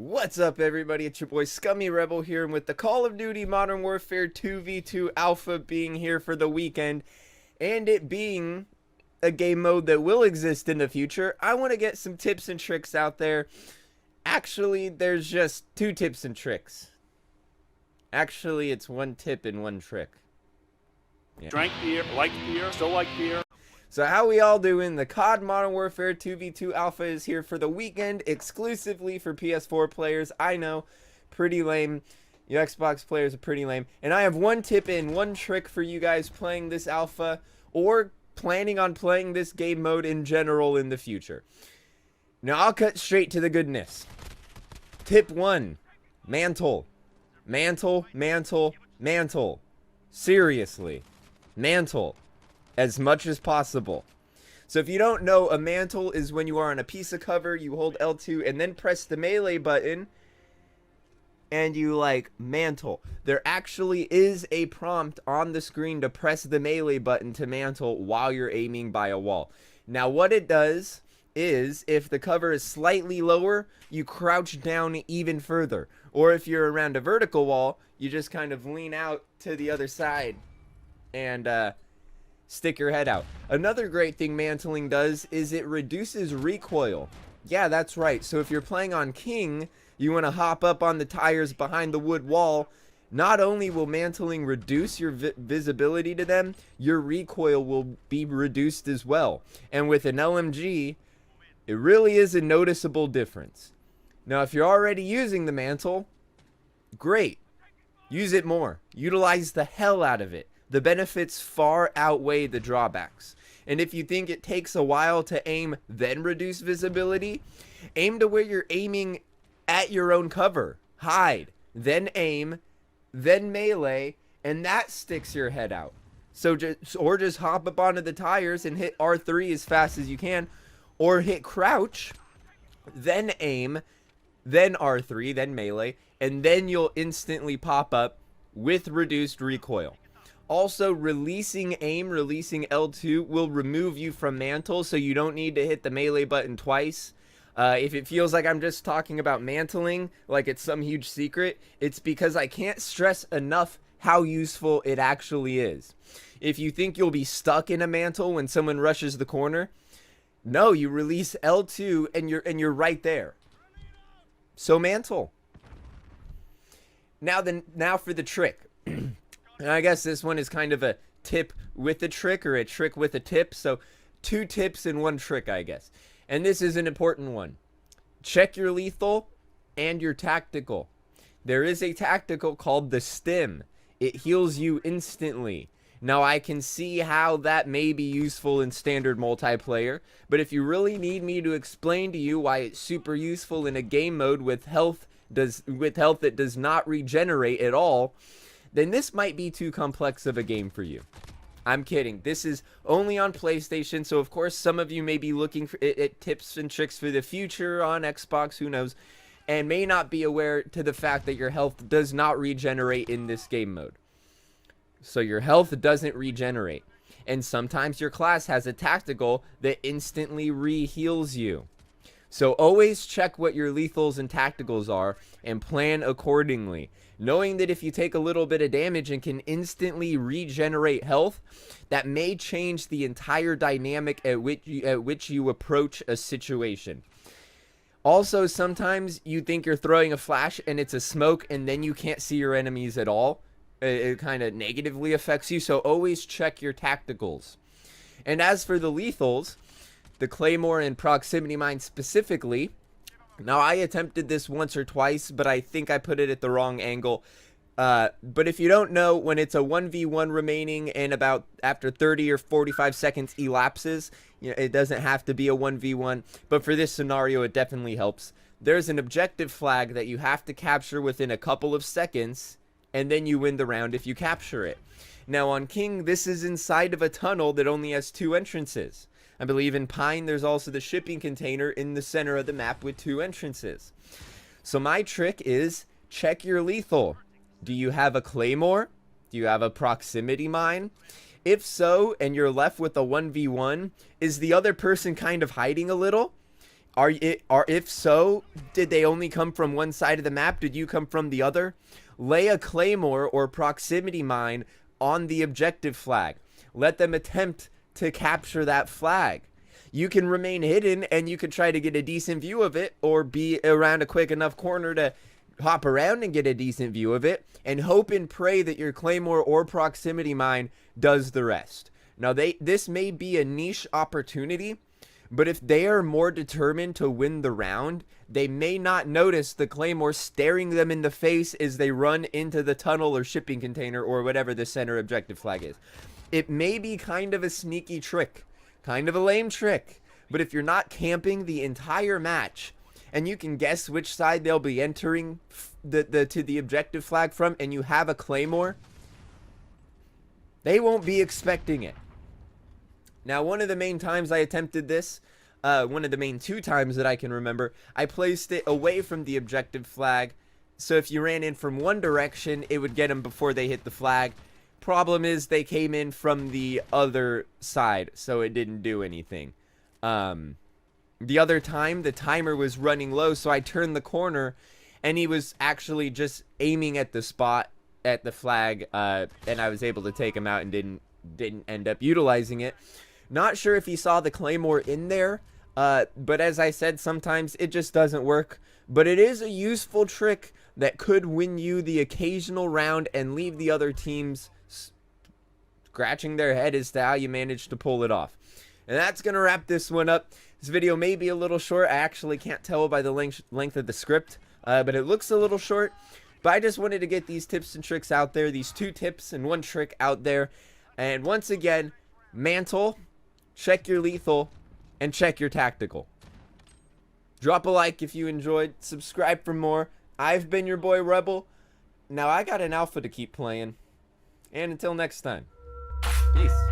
What's up, everybody? It's your boy Scummy Rebel here, and with the Call of Duty Modern Warfare 2v2 Alpha being here for the weekend, and it being a game mode that will exist in the future, I want to get some tips and tricks out there. Actually, there's just two tips and tricks. Actually, it's one tip and one trick. Yeah. Drank beer, liked beer, still like beer. So how we all doing? The COD Modern Warfare 2v2 Alpha is here for the weekend, exclusively for PS4 players. I know, pretty lame. You Xbox players are pretty lame. And I have one tip and one trick for you guys playing this Alpha, or planning on playing this game mode in general in the future. Now I'll cut straight to the goodness. Tip 1. Mantle. Mantle, mantle, mantle. Seriously. Mantle. As much as possible. So if you don't know, a mantle is when you are on a piece of cover, you hold L2 and then press the melee button and you mantle. There actually is a prompt on the screen to press the melee button to mantle while you're aiming by a wall. Now what it does is, if the cover is slightly lower, you crouch down even further. Or if you're around a vertical wall, you just kind of lean out to the other side and stick your head out. Another great thing mantling does is it reduces recoil. Yeah, that's right. So if you're playing on King, you want to hop up on the tires behind the wood wall. Not only will mantling reduce your visibility to them, your recoil will be reduced as well. And with an LMG, it really is a noticeable difference. Now, if you're already using the mantle, great. Use it more. Utilize the hell out of it. The benefits far outweigh the drawbacks. And if you think it takes a while to aim, then reduce visibility, aim to where you're aiming at your own cover. Hide, then aim, then melee, and that sticks your head out. So just hop up onto the tires and hit R3 as fast as you can, or hit crouch, then aim, then R3, then melee, and then you'll instantly pop up with reduced recoil. Also, releasing aim, releasing L2 will remove you from mantle, so you don't need to hit the melee button twice. If it feels like I'm just talking about mantling, like it's some huge secret, it's because I can't stress enough how useful it actually is. If you think you'll be stuck in a mantle when someone rushes the corner, no, you release L2 and you're right there. So mantle. Now for the trick. And I guess this one is kind of a tip with a trick, or a trick with a tip. So 2 tips and 1 trick, I guess. And this is an important one. Check your lethal and your tactical. There is a tactical called the Stim. It heals you instantly. Now, I can see how that may be useful in standard multiplayer, but if you really need me to explain to you why it's super useful in a game mode with health that does not regenerate at all, then this might be too complex of a game for you. I'm kidding. This is only on PlayStation, so of course some of you may be looking for at tips and tricks for the future on Xbox, who knows, and may not be aware to the fact that your health does not regenerate in this game mode. So your health doesn't regenerate. And sometimes your class has a tactical that instantly re-heals you. So always check what your lethals and tacticals are and plan accordingly. Knowing that if you take a little bit of damage and can instantly regenerate health, that may change the entire dynamic at which you approach a situation. Also, sometimes you think you're throwing a flash and it's a smoke and then you can't see your enemies at all. It kind of negatively affects you, so always check your tacticals. And as for the lethals, the Claymore and Proximity Mine specifically, now I attempted this once or twice, but I think I put it at the wrong angle. But if you don't know, when it's a 1v1 remaining and about after 30 or 45 seconds elapses, you know, it doesn't have to be a 1v1, but for this scenario it definitely helps. There's an objective flag that you have to capture within a couple of seconds, and then you win the round if you capture it. Now on King, this is inside of a tunnel that only has 2 entrances. I believe in Pine, there's also the shipping container in the center of the map with 2 entrances. So my trick is, check your lethal. Do you have a Claymore? Do you have a Proximity Mine? If so, and you're left with a 1v1, is the other person kind of hiding a little? If so, did they only come from one side of the map? Did you come from the other? Lay a claymore or proximity mine on the objective flag. Let them attempt to capture that flag. You can remain hidden and you can try to get a decent view of it, or be around a quick enough corner to hop around and get a decent view of it, and hope and pray that your claymore or proximity mine does the rest. Now, this may be a niche opportunity, but if they are more determined to win the round, they may not notice the claymore staring them in the face as they run into the tunnel or shipping container or whatever the center objective flag is. It may be kind of a sneaky trick, kind of a lame trick, but if you're not camping the entire match and you can guess which side they'll be entering to the objective flag from, and you have a claymore, they won't be expecting it. Now, one of the main times I attempted this, one of the main 2 times that I can remember, I placed it away from the objective flag, so if you ran in from one direction, it would get them before they hit the flag. Problem is, they came in from the other side, so it didn't do anything. The other time, the timer was running low, so I turned the corner, and he was actually just aiming at the spot at the flag, and I was able to take him out and didn't end up utilizing it. Not sure if he saw the claymore in there, but as I said, sometimes it just doesn't work. But it is a useful trick that could win you the occasional round and leave the other teams scratching their head as to how you managed to pull it off. And that's going to wrap this one up. This video may be a little short. I actually can't tell by the length of the script, but it looks a little short. But I just wanted to get these tips and tricks out there, these 2 tips and 1 trick out there. And once again, mantle, check your lethal, and check your tactical. Drop a like if you enjoyed. Subscribe for more. I've been your boy Rebel. Now I got an alpha to keep playing. And until next time, peace.